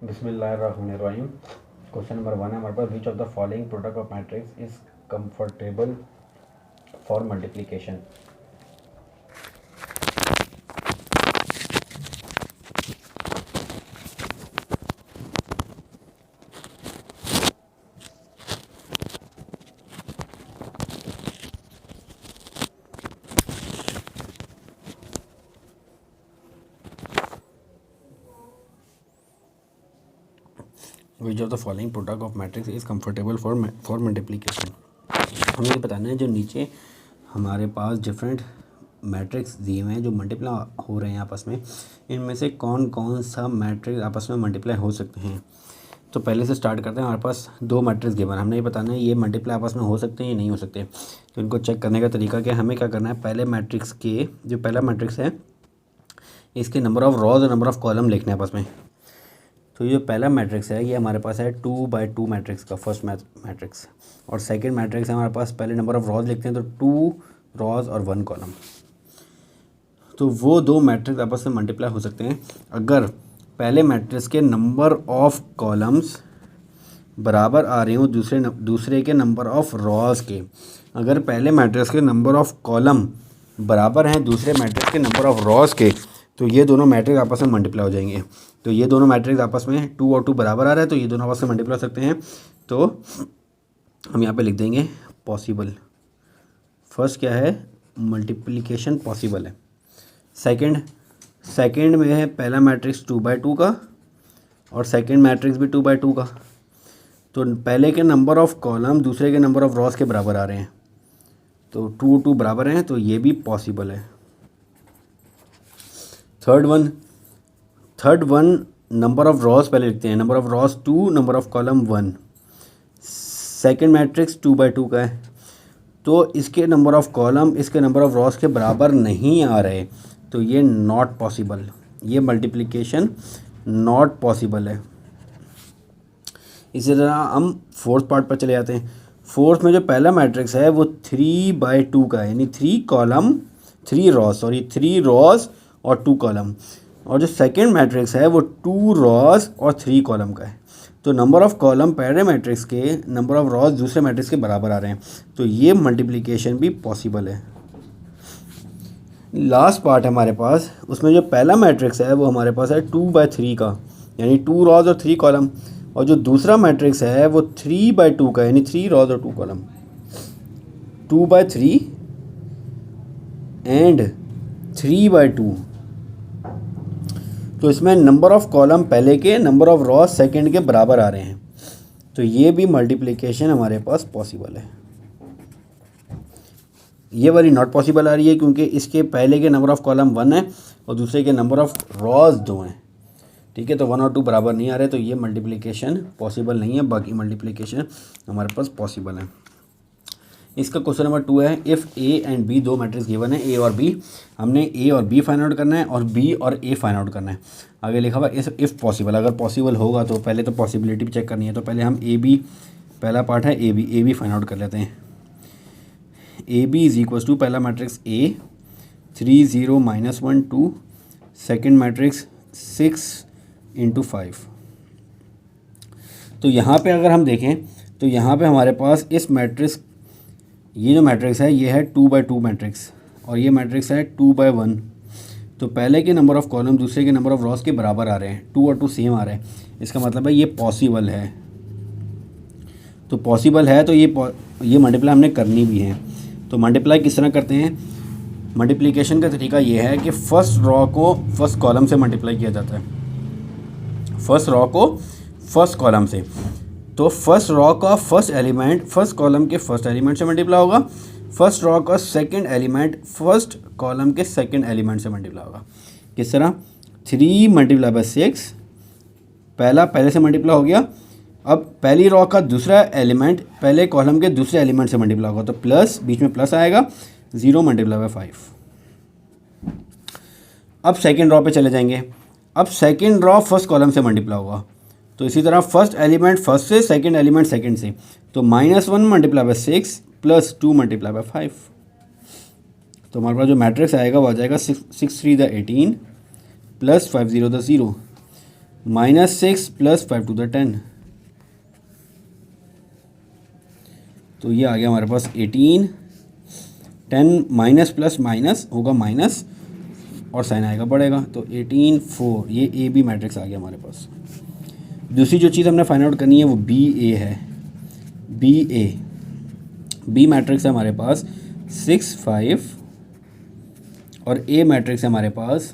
बिस्मिल्लाहिर्रहमानिर्रहीम। Question number 1 है हमारे पास, which of the following product of matrix is comfortable for multiplication. Which of the following product of matrix is comfortable for multiplication. हमें ये बताना है जो नीचे हमारे पास डिफरेंट मैट्रिक्स दिए हुए हैं जो मल्टीप्लाई हो रहे हैं आपस में, इनमें से कौन कौन सा मैट्रिक्स आपस में मल्टीप्लाई हो सकते हैं। तो पहले से स्टार्ट करते हैं। हमारे पास दो मैट्रिक्स गिवन, हमने ये बताना है ये मल्टीप्लाई आपस में हो सकते हैं या नहीं हो सकते। तो इनको चेक करने का तरीका क्या, हमें क्या करना है, पहले मैट्रिक्स के जो पहला मैट्रिक्स है इसके नंबर ऑफ़ रॉज और नंबर ऑफ़ कॉलम लिखने हैं आपस में। तो ये जो पहला मैट्रिक्स है ये हमारे पास है 2 by 2 मैट्रिक्स का फर्स्ट मैट्रिक्स, और सेकंड मैट्रिक्स है हमारे पास, पहले नंबर ऑफ़ रॉज लिखते हैं तो 2 रॉज और 1 कॉलम। तो वो दो मैट्रिक्स आपस में मल्टीप्लाई हो सकते हैं अगर पहले मैट्रिक्स के नंबर ऑफ़ कॉलम्स बराबर आ रहे हो दूसरे के नंबर ऑफ़ रॉज के। अगर पहले मैट्रिक्स के नंबर ऑफ़ कॉलम बराबर हैं दूसरे मैट्रिक्स के नंबर ऑफ़ रॉज के, तो ये दोनों मैट्रिक्स आपस में मल्टीप्लाई हो जाएंगे। तो ये दोनों मैट्रिक्स आपस में 2 और 2 बराबर आ रहा है, तो ये दोनों आपस में मल्टीप्लाई हो सकते हैं। तो हम यहाँ पे लिख देंगे पॉसिबल। फर्स्ट क्या है, मल्टीप्लिकेशन पॉसिबल है। सेकंड में है पहला मैट्रिक्स 2 by 2 का और सेकंड मैट्रिक्स भी 2 by 2 का। तो पहले के नंबर ऑफ़ कॉलम दूसरे के नंबर ऑफ़ रॉज के बराबर आ रहे हैं, तो 2 और 2 बराबर हैं, तो ये भी पॉसिबल है। Third one number of rows पहले लिखते हैं, number of rows 2, number of column 1। Second matrix 2 by 2 का है, तो इसके नंबर ऑफ़ कॉलम इसके नंबर ऑफ़ रॉज के बराबर नहीं आ रहे, तो ये नॉट पॉसिबल, ये मल्टीप्लिकेशन नॉट पॉसिबल है। इसी तरह हम फोर्थ पार्ट पर चले जाते हैं। फोर्थ में जो पहला मैट्रिक्स है वो 3 by 2 का है, यानी 3 रॉज और 2 कॉलम। और जो सेकंड मैट्रिक्स है वो 2 रॉज और 3 कॉलम का है। तो नंबर ऑफ़ कॉलम पहले मैट्रिक्स के नंबर ऑफ़ रॉज दूसरे मैट्रिक्स के बराबर आ रहे हैं, तो ये मल्टीप्लिकेशन भी पॉसिबल है। लास्ट पार्ट है हमारे पास, उसमें जो पहला मैट्रिक्स है वो हमारे पास है 2 by 3 का, यानी 2 रॉज और 3 कॉलम। और जो दूसरा मैट्रिक्स है वो 3 by 2 का, यानी 3 रॉज और 2 कॉलम। 2 by 3 and 3 by 2। तो इसमें नंबर ऑफ़ कॉलम पहले के नंबर ऑफ़ रॉज सेकंड के बराबर आ रहे हैं, तो ये भी मल्टीप्लिकेशन हमारे पास पॉसिबल है। ये वाली नॉट पॉसिबल आ रही है क्योंकि इसके पहले के नंबर ऑफ़ कॉलम 1 है और दूसरे के नंबर ऑफ़ रॉज 2 हैं। ठीक है, तो 1 और 2 बराबर नहीं आ रहे, तो ये मल्टीप्लिकेशन पॉसिबल नहीं है। बाकी मल्टीप्लिकेशन हमारे पास पॉसिबल है। इसका क्वेश्चन नंबर 2 है, इफ़ ए एंड बी दो मैट्रिक्स गिवन है, ए और बी। हमने ए और बी फाइंड आउट करना है और बी और ए फाइंड आउट करना है। आगे लिखा हुआ इफ़ पॉसिबल, अगर पॉसिबल होगा तो पहले तो पॉसिबिलिटी भी चेक करनी है। तो पहले हम ए बी, पहला पार्ट है ए बी फाइंड आउट कर लेते हैं। A B is equals to पहला मैट्रिक्स ए 3 0 -1 2, सेकेंड मैट्रिक्स 6 × 5। तो यहाँ पे अगर हम देखें तो यहाँ पे हमारे पास इस मैट्रिक्स, ये जो मैट्रिक्स है ये है 2 by 2 मैट्रिक्स, और ये मैट्रिक्स है 2 by 1। तो पहले के नंबर ऑफ़ कॉलम दूसरे के नंबर ऑफ़ रॉज के बराबर आ रहे हैं, 2 और 2 सेम आ रहे हैं। इसका मतलब है ये पॉसिबल है। तो पॉसिबल है तो ये मल्टीप्लाई हमने करनी भी है। तो मल्टीप्लाई किस तरह करते हैं, मल्टीप्लिकेशन का तरीका ये है कि फ़र्स्ट रॉ को फर्स्ट कॉलम से मल्टीप्लाई किया जाता है, फर्स्ट रॉ को फर्स्ट कॉलम से। तो फर्स्ट रॉ का फर्स्ट एलिमेंट फर्स्ट कॉलम के फर्स्ट एलिमेंट से मल्टीप्लाई होगा, फर्स्ट रॉ का सेकंड एलिमेंट फर्स्ट कॉलम के सेकंड एलिमेंट से मल्टीप्लाई होगा। किस तरह, 3 × 6, पहले से मल्टीप्लाई हो गया। अब पहली रॉ का दूसरा एलिमेंट पहले कॉलम के दूसरे एलिमेंट से मल्टीप्लाई होगा, तो प्लस, बीच में प्लस आएगा, 0 × 5। अब सेकेंड रॉ पे चले जाएंगे। अब सेकेंड रॉ फर्स्ट कॉलम से मल्टीप्लाई होगा, तो इसी तरह फर्स्ट एलिमेंट फर्स्ट से, सेकेंड एलिमेंट सेकेंड से। तो -1 × 6 + 2 × 5। तो हमारे पास जो मैट्रिक्स आएगा वो आ जाएगा 6 3 = 18 + 5 0 = 0। -6 + 5 × 10, तो ये आ गया हमारे पास 18। 10 माइनस प्लस माइनस होगा माइनस और साइन आएगा बढ़ेगा, तो 18 4, ये ए बी मैट्रिक्स आ गया हमारे पास। दूसरी जो चीज़ हमने फाइंड आउट करनी है वो बी ए है। बी मैट्रिक्स है हमारे पास 6 5 और ए मैट्रिक्स है हमारे पास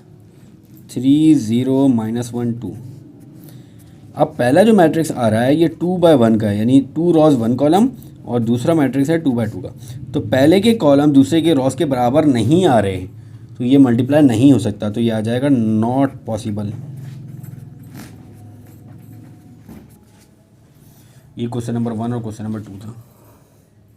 3 0 -1 2। अब पहला जो मैट्रिक्स आ रहा है ये 2/1 का है, यानी 2 रॉज 1 कॉलम, और दूसरा मैट्रिक्स है 2/2 का। तो पहले के कॉलम दूसरे के रॉस के बराबर नहीं आ रहे, तो ये मल्टीप्लाई नहीं हो सकता, तो ये आ जाएगा नॉट पॉसिबल। ये क्वेश्चन नंबर 1 और क्वेश्चन नंबर 2 था।